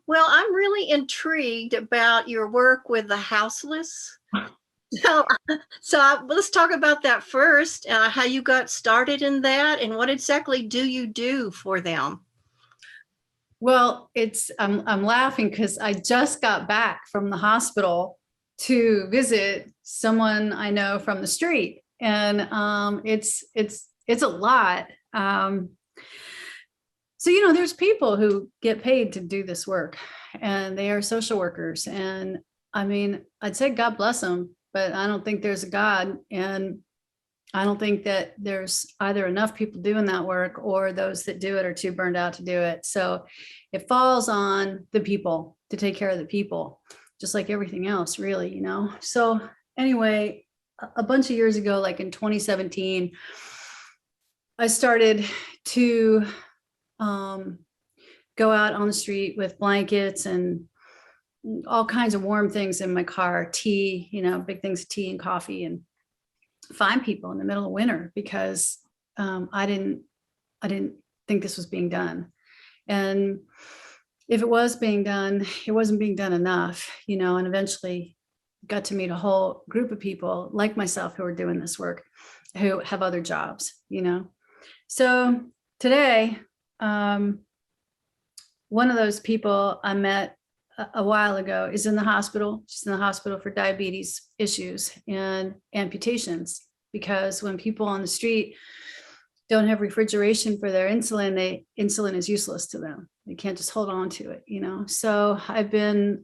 Well, I'm really intrigued about your work with the houseless. So, let's talk about that first, how you got started in that and what exactly do you do for them? Well, I'm laughing because I just got back from the hospital to visit someone I know from the street, and it's a lot. So there's people who get paid to do this work, and they are social workers. And I mean, I'd say God bless them, but I don't think there's a God, and I don't think that there's either enough people doing that work or those that do it are too burned out to do it. So it falls on the people to take care of the people, just like everything else, really. So anyway, a bunch of years ago, like in 2017, I started to go out on the street with blankets and all kinds of warm things in my car, tea, big things of tea and coffee, and find people in the middle of winter because I didn't think this was being done. And if it was being done, it wasn't being done enough, and eventually got to meet a whole group of people like myself who are doing this work, who have other jobs. So today, one of those people I met a while ago is in the hospital. She's in the hospital for diabetes issues and amputations, because when people on the street don't have refrigeration for their insulin, insulin is useless to them. They can't just hold on to it. So I've been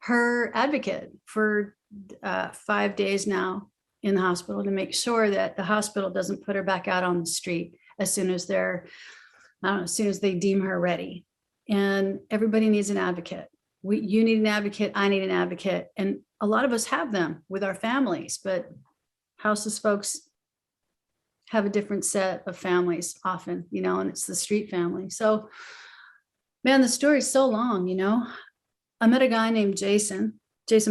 her advocate for 5 days now in the hospital to make sure that the hospital doesn't put her back out on the street as soon as as soon as they deem her ready. And everybody needs an advocate. You need an advocate. I need an advocate. And a lot of us have them with our families, but houseless folks have a different set of families often, and it's the street family. So, man, the story's so long. I met a guy named Jason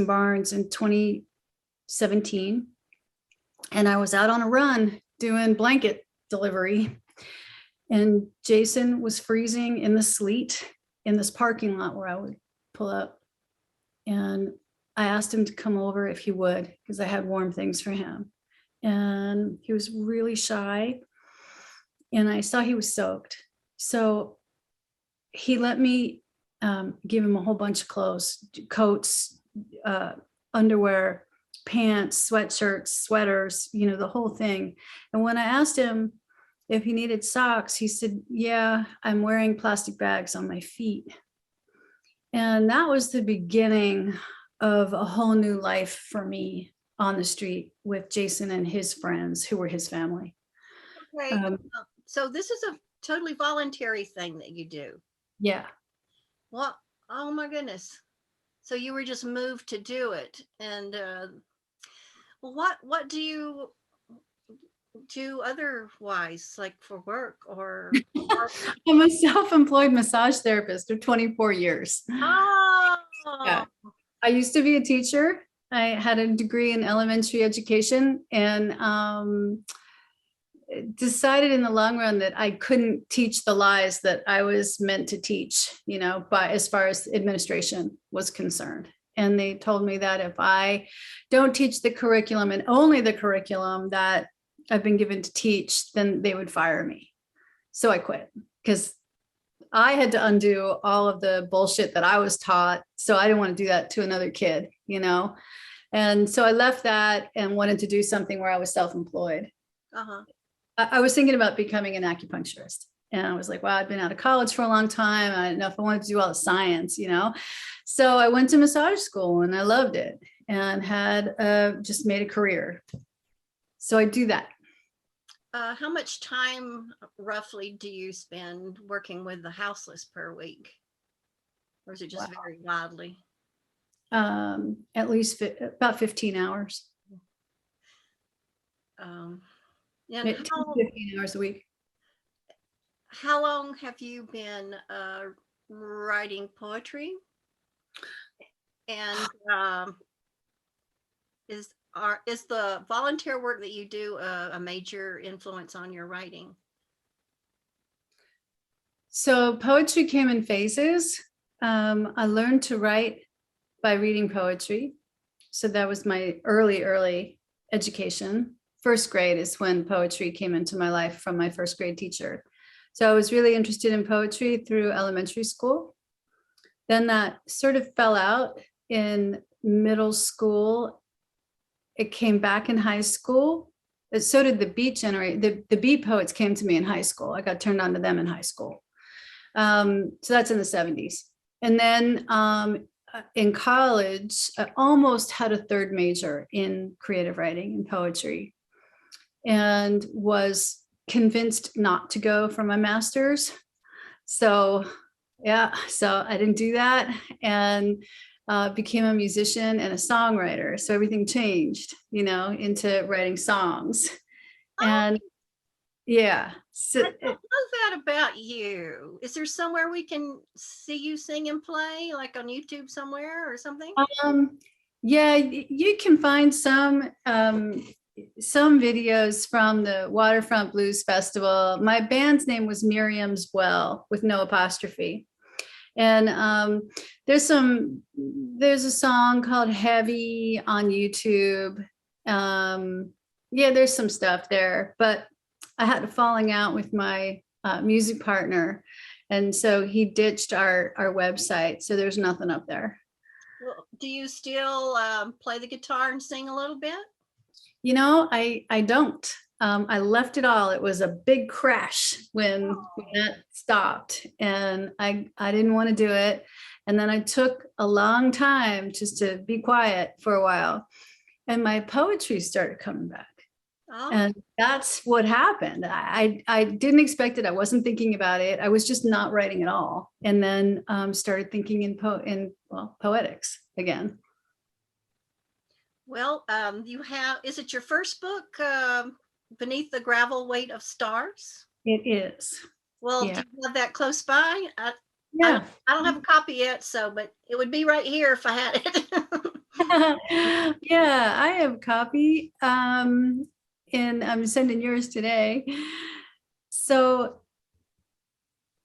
Barnes in 2017. And I was out on a run doing blanket delivery. And Jason was freezing in the sleet in this parking lot where I would pull up. And I asked him to come over if he would, because I had warm things for him. And he was really shy. And I saw he was soaked. So he let me give him a whole bunch of clothes, coats, underwear, pants, sweatshirts, sweaters, the whole thing. And when I asked him if he needed socks, he said, yeah, I'm wearing plastic bags on my feet. And that was the beginning of a whole new life for me on the street with Jason and his friends who were his family. Okay. So this is a totally voluntary thing that you do. Yeah. Well, oh my goodness. So you were just moved to do it. And well, what do you do otherwise, like for work or I'm a self-employed massage therapist for 24 years. Oh, Yeah. I used to be a teacher. I had a degree in elementary education, and decided in the long run that I couldn't teach the lies that I was meant to teach, but as far as administration was concerned. And they told me that if I don't teach the curriculum and only the curriculum that I've been given to teach, then they would fire me. So I quit because I had to undo all of the bullshit that I was taught. So I didn't want to do that to another kid, And so I left that and wanted to do something where I was self-employed. uh-huh. I was thinking about becoming an acupuncturist. And I was like, wow, I'd been out of college for a long time. I didn't know if I wanted to do all the science, So I went to massage school and I loved it and had just made a career. So I do that. How much time roughly do you spend working with the houseless per week? Or is it just very wildly? At least about 15 hours. Yeah. 15 hours a week. How long have you been writing poetry? And is the volunteer work that you do a major influence on your writing? So poetry came in phases. I learned to write by reading poetry. So that was my early education. First grade is when poetry came into my life from my first grade teacher. So I was really interested in poetry through elementary school. Then that sort of fell out in middle school. It came back in high school. So did the beat generate. The beat poets came to me in high school. I got turned on to them in high school. So that's in the 70s. And then in college, I almost had a third major in creative writing and poetry, and was convinced not to go for my master's. So yeah, so I didn't do that, and became a musician and a songwriter. So everything changed, into writing songs. Oh, And yeah, so I don't know that about you. Is there somewhere we can see you sing and play, like on YouTube somewhere or something? yeah, you can find some videos from the Waterfront Blues Festival. My band's name was Miriam's Well, with no apostrophe. And there's a song called Heavy on YouTube. Yeah, there's some stuff there, but I had a falling out with my music partner, and so he ditched our website, so there's nothing up there. Well, do you still play the guitar and sing a little bit? I don't. I left it all. It was a big crash when that stopped, and I didn't want to do it. And then I took a long time just to be quiet for a while, and my poetry started coming back. Oh. And that's what happened. I didn't expect it. I wasn't thinking about it. I was just not writing at all. And then started thinking in poetics again. Well, is it your first book, Beneath the Gravel Weight of Stars? It is. Well, Yeah. do you have that close by? Yeah. I don't have a copy yet, but it would be right here if I had it. Yeah, I have a copy. And I'm sending yours today. So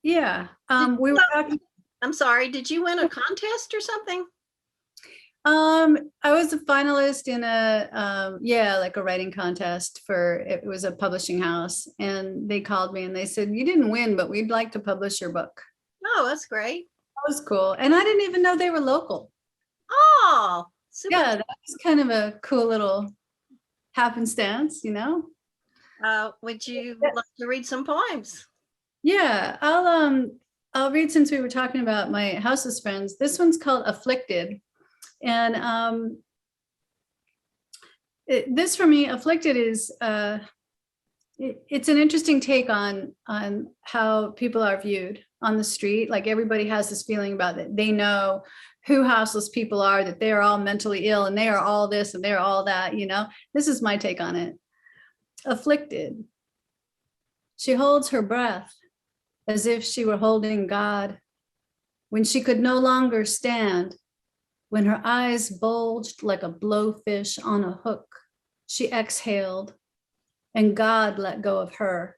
yeah, we were talking. I'm sorry, did you win a contest or something? I was a finalist in like a writing contest it was a publishing house, and they called me and they said, "You didn't win, but we'd like to publish your book." Oh, that's great. That was cool. And I didn't even know they were local. Oh, super. Yeah, that was kind of a cool little happenstance, Would you like to read some poems? Yeah, I'll read, since we were talking about my houseless friends. This one's called Afflicted. And this, for me, Afflicted is it's an interesting take on how people are viewed on the street. Like, everybody has this feeling about that they know who houseless people are, that they are all mentally ill and they are all this and they're all that. This is my take on it. Afflicted. She holds her breath as if she were holding God. When she could no longer stand, when her eyes bulged like a blowfish on a hook, she exhaled, and God let go of her.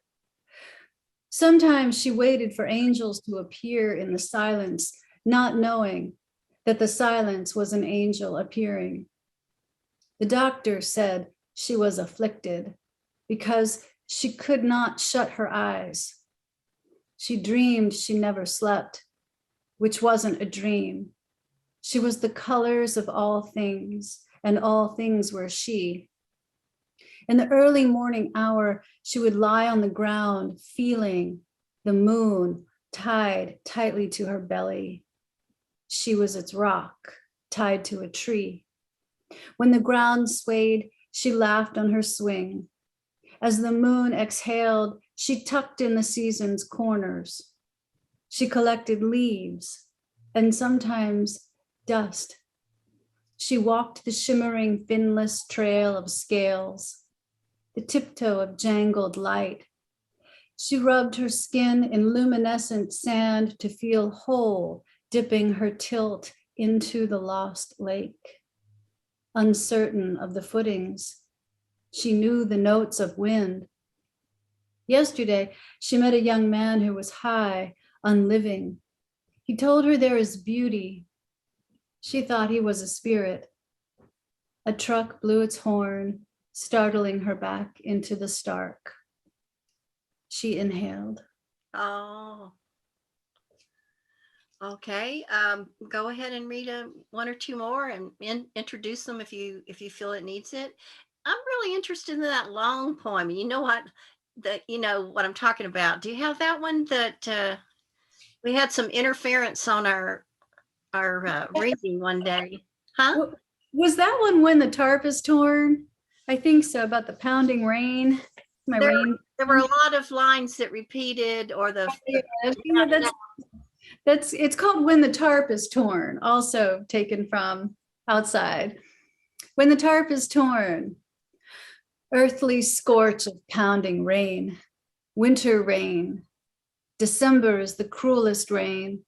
Sometimes she waited for angels to appear in the silence, not knowing that the silence was an angel appearing. The doctor said she was afflicted because she could not shut her eyes. She dreamed she never slept, which wasn't a dream. She was the colors of all things, and all things were she. In the early morning hour, she would lie on the ground, feeling the moon tied tightly to her belly. She was its rock, tied to a tree. When the ground swayed, she laughed on her swing. As the moon exhaled, she tucked in the season's corners. She collected leaves and sometimes dust. She walked the shimmering, finless trail of scales, the tiptoe of jangled light. She rubbed her skin in luminescent sand to feel whole, dipping her tilt into the lost lake. Uncertain of the footings, she knew the notes of wind. Yesterday, she met a young man who was high, unliving. He told her there is beauty. She thought he was a spirit. A truck blew its horn, startling her back into the stark. She inhaled. Oh, okay. Go ahead and read one or two more and introduce them if you feel it needs it. I'm really interested in that long poem. You know what? You know what I'm talking about. Do you have that one that we had some interference on our reading one day? Huh? Was that one When the Tarp is Torn? I think so, about the pounding rain. There were a lot of lines that repeated, or it's called When the Tarp is Torn, also taken from outside. When the tarp is torn, earthly scorch of pounding rain, winter rain. December is the cruelest rain,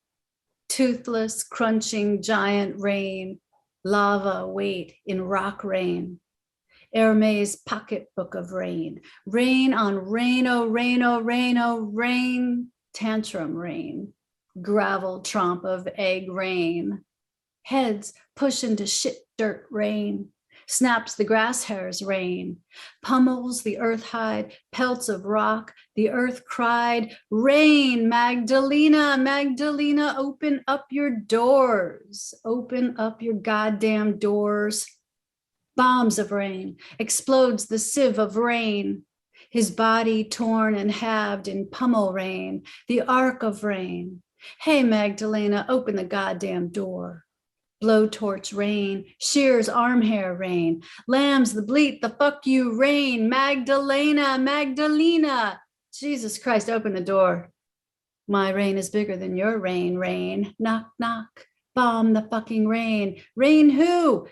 toothless, crunching giant rain, lava weight in rock rain. Hermes pocketbook of rain, rain on rain, oh rain, oh rain, oh rain, tantrum rain, gravel tromp of egg rain, heads push into shit dirt rain, snaps the grass hairs rain, pummels the earth hide, pelts of rock, the earth cried, rain, Magdalena, Magdalena, open up your doors, open up your goddamn doors. Bombs of rain, explodes the sieve of rain, his body torn and halved in pummel rain, the arc of rain. Hey, Magdalena, open the goddamn door. Blowtorch rain, shears arm hair rain, lambs the bleat, the fuck you rain, Magdalena, Magdalena. Jesus Christ, open the door. My rain is bigger than your rain, rain. Knock, knock, bomb the fucking rain. Rain who?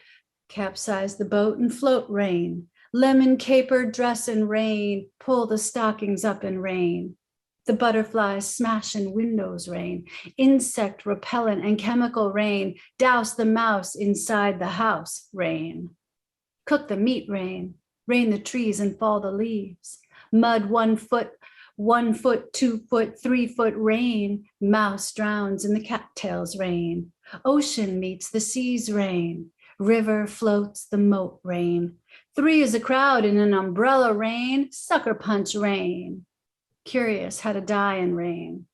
Capsize the boat and float rain. Lemon caper dress in rain. Pull the stockings up in rain. The butterflies smash in windows rain. Insect repellent and chemical rain. Douse the mouse inside the house rain. Cook the meat rain. Rain the trees and fall the leaves. Mud 1 foot, 1 foot, 2 foot, 3 foot rain. Mouse drowns in the cattails rain. Ocean meets the seas rain. River floats the moat rain. 3 is a crowd in an umbrella rain. Sucker punch rain. Curious how to die in rain.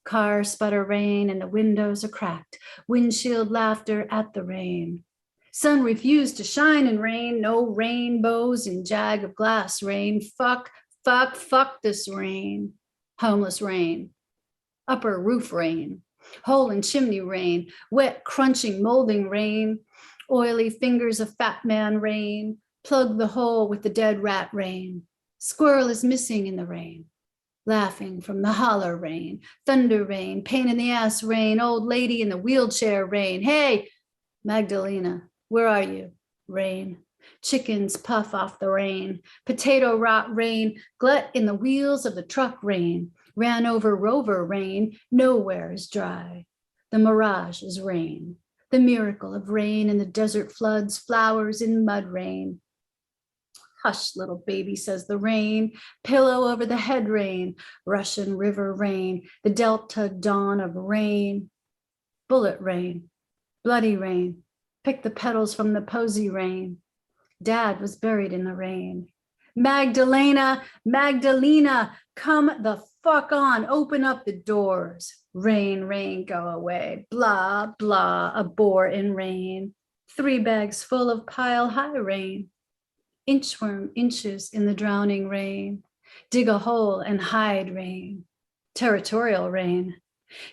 Car sputter rain and the windows are cracked. Windshield laughter at the rain. Sun refused to shine in rain. No rainbows in jag of glass rain. Fuck, fuck, fuck this rain. Homeless rain. Upper roof rain. Hole in chimney rain. Wet, crunching, molding rain. Oily fingers of fat man rain. Plug the hole with the dead rat rain. Squirrel is missing in the rain. Laughing from the holler rain. Thunder rain. Pain in the ass rain. Old lady in the wheelchair rain. Hey, Magdalena, where are you? Rain. Chickens puff off the rain. Potato rot rain. Glut in the wheels of the truck rain. Ran over rover rain. Nowhere is dry. The mirage is rain. The miracle of rain in the desert floods, flowers in mud rain. Hush, little baby, says the rain. Pillow over the head rain. Russian river rain. The delta dawn of rain. Bullet rain. Bloody rain. Pick the petals from the posy rain. Dad was buried in the rain. Magdalena, Magdalena, come the fuck on. Open up the doors. Rain, rain, go away. Blah, blah, a bore in rain. 3 bags full of pile high rain. Inchworm inches in the drowning rain. Dig a hole and hide rain. Territorial rain.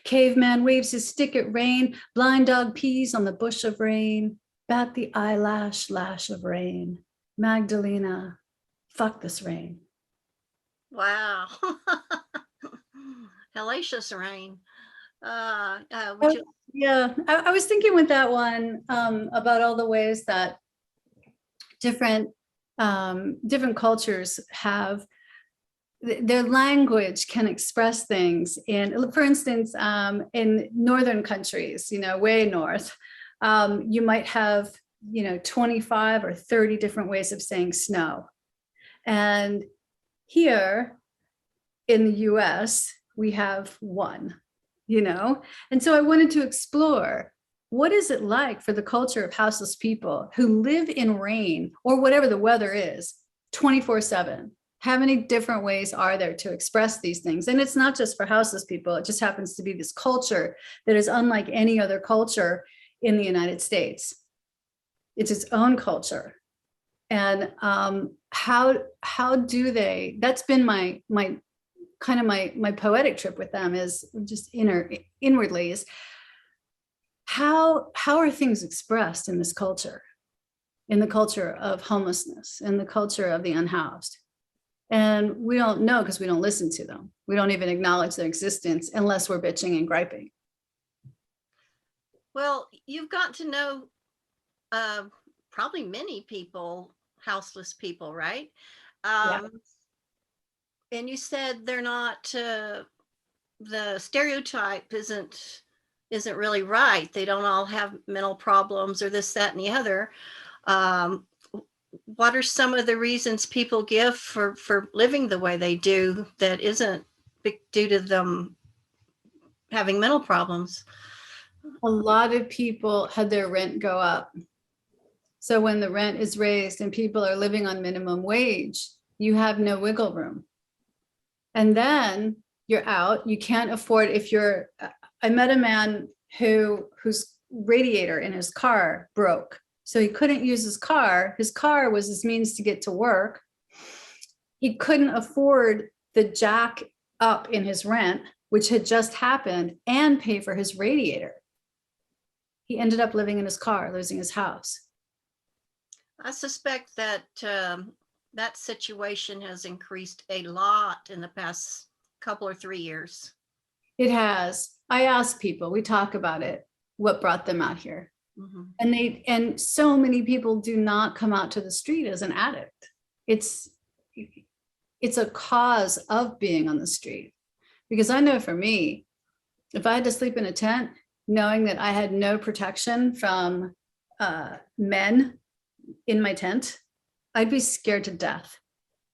Caveman waves his stick at rain. Blind dog pees on the bush of rain. Bat the eyelash lash of rain. Magdalena, fuck this rain. Wow. Hellacious rain. Yeah, I was thinking with that one about all the ways that different cultures have their language can express things. And for instance, in northern countries, way north, you might have 25 or 30 different ways of saying snow. And here in the US, we have one. you know? And so I wanted to explore, what is it like for the culture of houseless people who live in rain or whatever the weather is 24/7? How many different ways are there to express these things? And it's not just for houseless people. It just happens to be this culture that is unlike any other culture in the United States. It's its own culture. And how do they, that's been my kind of my poetic trip with them, is just inwardly, is how are things expressed in this culture, in the culture of homelessness, in the culture of the unhoused? And we don't know because we don't listen to them. We don't even acknowledge their existence unless we're bitching and griping. Well, you've got to know probably many people, houseless people, right? Yeah. And you said they're not, the stereotype isn't really right. They don't all have mental problems or this, that, and the other. What are some of the reasons people give for living the way they do that isn't due to them having mental problems? A lot of people had their rent go up. So when the rent is raised and people are living on minimum wage, you have no wiggle room. And then you're out. You can't afford, if you're, I met a man whose radiator in his car broke. So he couldn't use his car. His car was his means to get to work. He couldn't afford the jack up in his rent, which had just happened, and pay for his radiator. He ended up living in his car, losing his house. I suspect that that situation has increased a lot in the past couple or 3 years. It has. I ask people, we talk about it, what brought them out here. Mm-hmm. And so many people do not come out to the street as an addict. It's a cause of being on the street. Because I know for me, if I had to sleep in a tent, knowing that I had no protection from men in my tent, I'd be scared to death.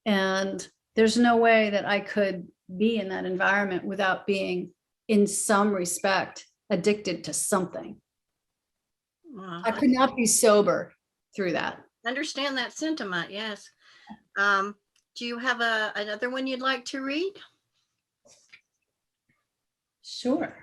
And there's no way that I could be in that environment without being, in some respect, addicted to something. I could not be sober through that. Understand that sentiment, yes. Do you have another one you'd like to read? Sure.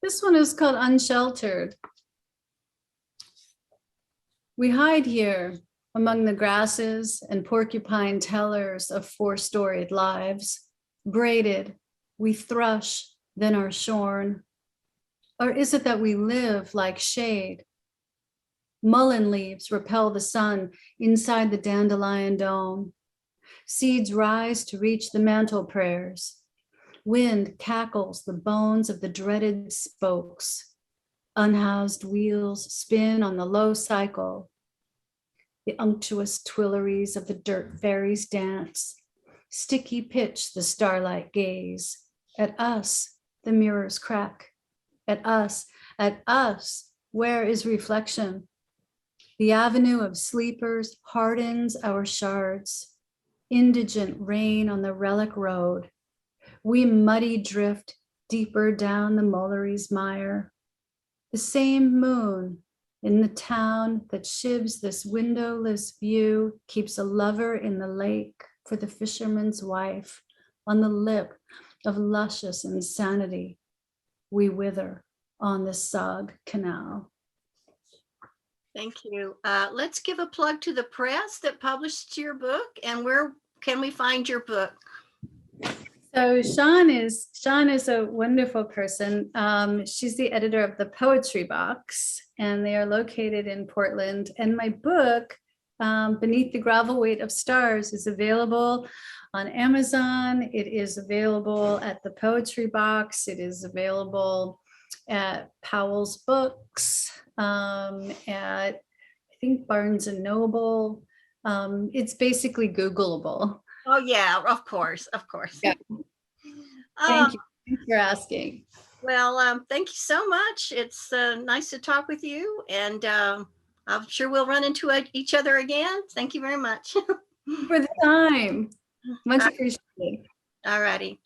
This one is called Unsheltered. We hide here among the grasses and porcupine tellers of four-storied lives. Braided, we thrush, then are shorn. Or is it that we live like shade? Mullein leaves repel the sun inside the dandelion dome. Seeds rise to reach the mantle prayers. Wind cackles the bones of the dreaded spokes. Unhoused wheels spin on the low cycle. The unctuous Tuileries of the dirt fairies dance. Sticky pitch the starlight gaze. At us, the mirrors crack. At us, where is reflection? The avenue of sleepers hardens our shards. Indigent rain on the relic road. We muddy drift deeper down the Mullery's mire. The same moon in the town that shivs this windowless view keeps a lover in the lake for the fisherman's wife on the lip of luscious insanity. We wither on the Sog Canal. Thank you. Let's give a plug to the press that published your book, and where can we find your book? So Sean is a wonderful person. She's the editor of the Poetry Box, and they are located in Portland. And my book, Beneath the Gravel Weight of Stars, is available on Amazon. It is available at the Poetry Box. It is available at Powell's Books, at I think Barnes and Noble. It's basically Googleable. Oh yeah, of course. Yeah. Thank you. Thanks for asking. Well, thank you so much. It's nice to talk with you, and I'm sure we'll run into each other again. Thank you very much. For the time. Much appreciated. All righty.